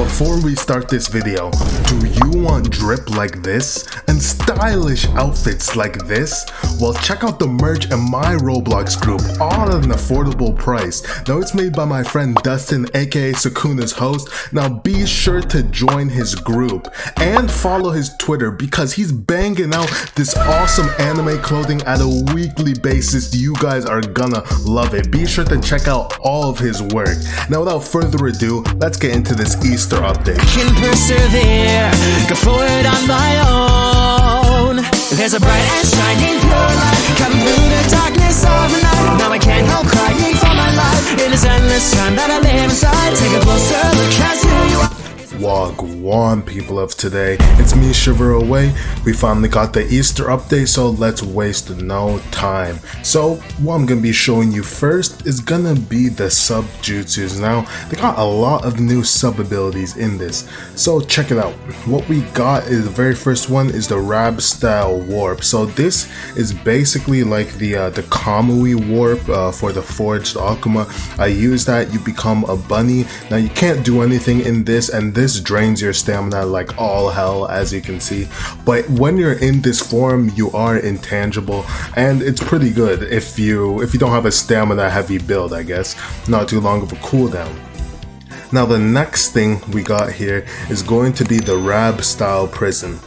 Before we start this video, do you want drip like this and stylish outfits like this? Well, check out the merch in my Roblox group, all at an affordable price. Now it's made by my friend Dustin, aka Sukuna's host. Now be sure to join his group and follow his Twitter because he's banging out this awesome anime clothing at a weekly basis. You guys are gonna love it. Be sure to check out all of his work. Now without further ado, let's get into this Easter update. Can persevere, go forward on my own. There's a bright and shining pure light coming through the darkness of the night. Now I can't help crying for my life. In this endless time that I live inside, take a closer look as who you are. Wagwan people of today, it's me ShiverAway. We finally got the Easter update, so let's waste no time. So what I'm gonna be showing you first is gonna be the Subjutsus. Now they got a lot of new sub abilities in this, so check it out. What we got is the very first one is the Rab style warp. So this is basically like the Kamui warp for the forged Akuma. I use that, you become a bunny. Now you can't do anything in this, and this drains your stamina like all hell, as you can see, but when you're in this form you are intangible, and it's pretty good if you don't have a stamina heavy build. I guess not too long of a cooldown. Now the next thing we got here is going to be the Rab style Prism.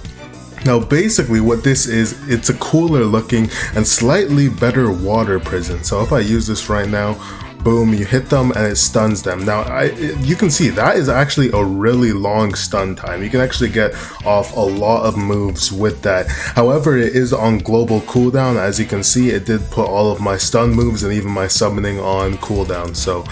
Now basically what this is, it's a cooler looking and slightly better water prison. So if I use this right now, boom, you hit them and it stuns them. Now you can see that is actually a really long stun time. You can actually get off a lot of moves with that. However, it is on global cooldown. As you can see, it did put all of my stun moves and even my summoning on cooldown, so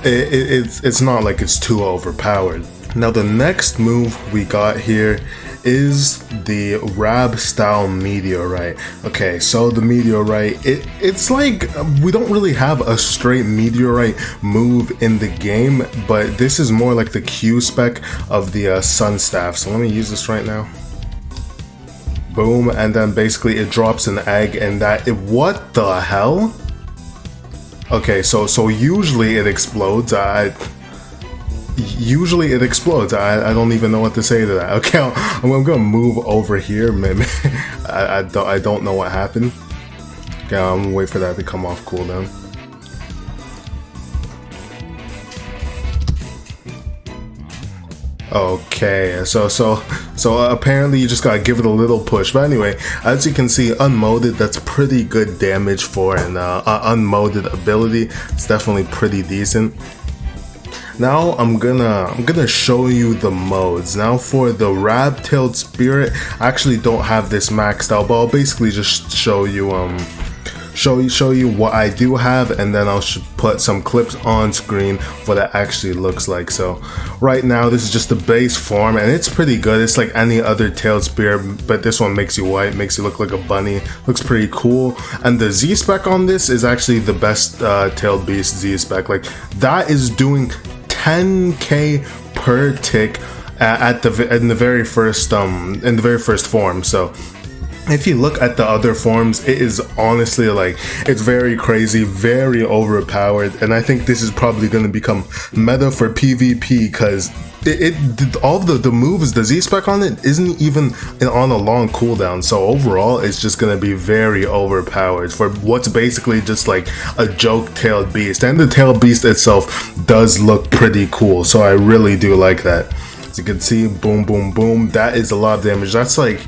it's not like it's too overpowered. Now the next move we got here is the Rab style meteorite. Okay, so the meteorite, it's like we don't really have a straight meteorite move in the game, but this is more like the Q spec of the sun staff. So let me use this right now. Boom, and then basically it drops an egg, and what the hell? Okay, so usually it explodes. Usually it explodes. I don't even know what to say to that. Okay, I'm gonna move over here. Maybe I don't know what happened. Okay, I'm gonna wait for that to come off cooldown. Okay, so apparently you just gotta give it a little push. But anyway, as you can see, unmodded, that's pretty good damage for an unmodded ability. It's definitely pretty decent. Now I'm gonna show you the modes. Now for the Rab-tailed spirit, I actually don't have this maxed out, but I'll basically just show you what I do have, and then I'll put some clips on screen what it actually looks like. So right now this is just the base form, and it's pretty good. It's like any other tailed spirit, but this one makes you white, makes you look like a bunny. Looks pretty cool. And the Z spec on this is actually the best tailed beast Z spec. Like that is doing 10k per tick in the very first form. So if you look at the other forms, it is honestly like, it's very crazy, very overpowered, and I think this is probably going to become meta for PvP because all the moves, the Z spec on it isn't even on a long cooldown, so overall it's just going to be very overpowered for what's basically just like a joke tailed beast. And the tailed beast itself does look pretty cool, so I really do like that. As you can see, boom boom boom, that is a lot of damage. That's like,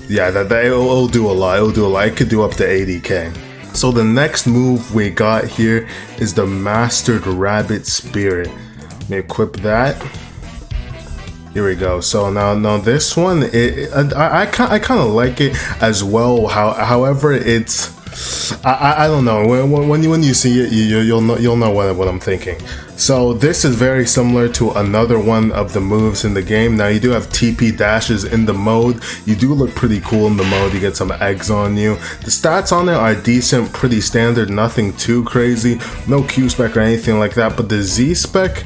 yeah, it'll do a lot. It could do up to 80k. So the next move we got here is the Mastered Rabbit Spirit. Let me equip that. Here we go. So now this one, I kind of like it as well. However, it's I don't know, when you see it, you'll know what I'm thinking. So this is very similar to another one of the moves in the game. Now you do have TP dashes in the mode. You do look pretty cool in the mode. You get some eggs on you. The stats on it are decent, pretty standard, nothing too crazy. No Q spec or anything like that. But the Z spec,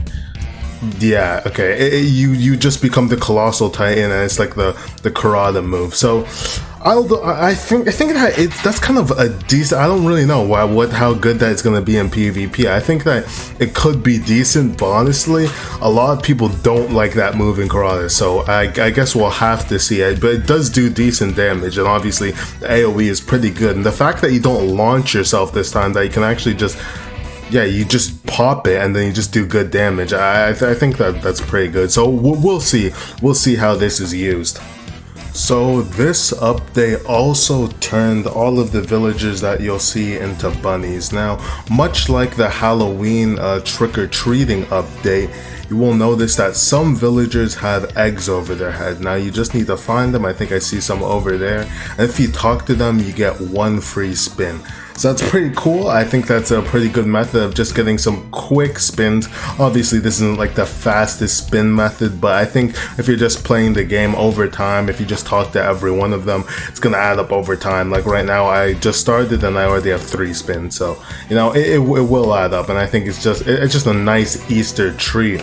yeah, okay, you just become the Colossal Titan, and it's like the Karada move. So I think that that's kind of a decent. I don't really know how good that's gonna be in PvP. I think that it could be decent, but honestly, a lot of people don't like that move in Karate, so I guess we'll have to see it. But it does do decent damage, and obviously the AOE is pretty good. And the fact that you don't launch yourself this time, that you can actually just, yeah, you just pop it and then you just do good damage. I think that's pretty good. So we'll see how this is used. So this update also turned all of the villagers that you'll see into bunnies. Now, much like the Halloween trick-or-treating update, you will notice that some villagers have eggs over their head. Now you just need to find them. I think I see some over there. And if you talk to them, you get 1 free spin. So that's pretty cool. I think that's a pretty good method of just getting some quick spins. Obviously this isn't like the fastest spin method, but I think if you're just playing the game over time, if you just talk to every one of them, it's gonna add up over time. Like right now I just started and I already have 3 spins, so you know it will add up, and I think it's just a nice Easter treat.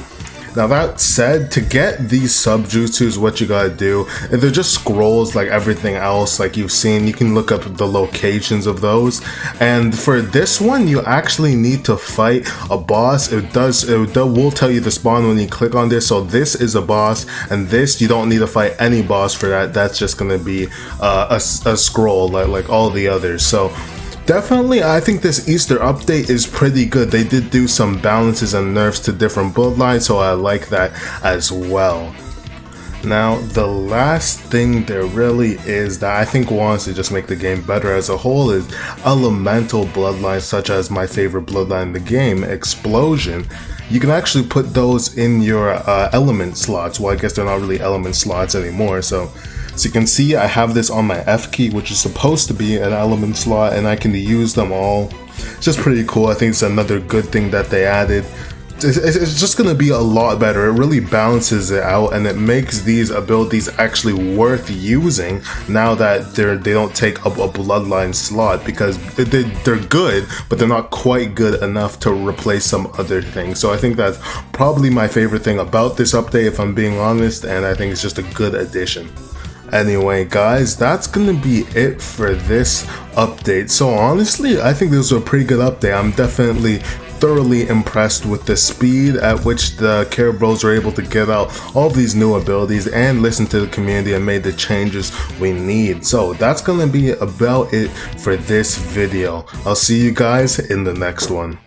Now that said, to get these Subjutsus, what you gotta do, they're just scrolls like everything else like you've seen. You can look up the locations of those, and for this one you actually need to fight a boss. It will tell you the spawn when you click on this, so this is a boss, and this you don't need to fight any boss for that. That's just gonna be a scroll like all the others. So definitely, I think this Easter update is pretty good. They did do some balances and nerfs to different bloodlines, so I like that as well. Now, the last thing there really is that I think wants to just make the game better as a whole is elemental bloodlines, such as my favorite bloodline in the game, Explosion. You can actually put those in your element slots. Well, I guess they're not really element slots anymore, so you can see I have this on my F key, which is supposed to be an element slot, and I can use them all. It's just pretty cool. I think it's another good thing that they added. It's just going to be a lot better. It really balances it out, and it makes these abilities actually worth using now that they don't take up a bloodline slot, because they're good, but they're not quite good enough to replace some other things. So I think that's probably my favorite thing about this update, if I'm being honest, and I think it's just a good addition. Anyway guys, that's gonna be it for this update. So honestly, I think this was a pretty good update. I'm definitely thoroughly impressed with the speed at which the Care Bros are able to get out all these new abilities and listen to the community and made the changes we need. So that's gonna be about it for this video. I'll see you guys in the next one.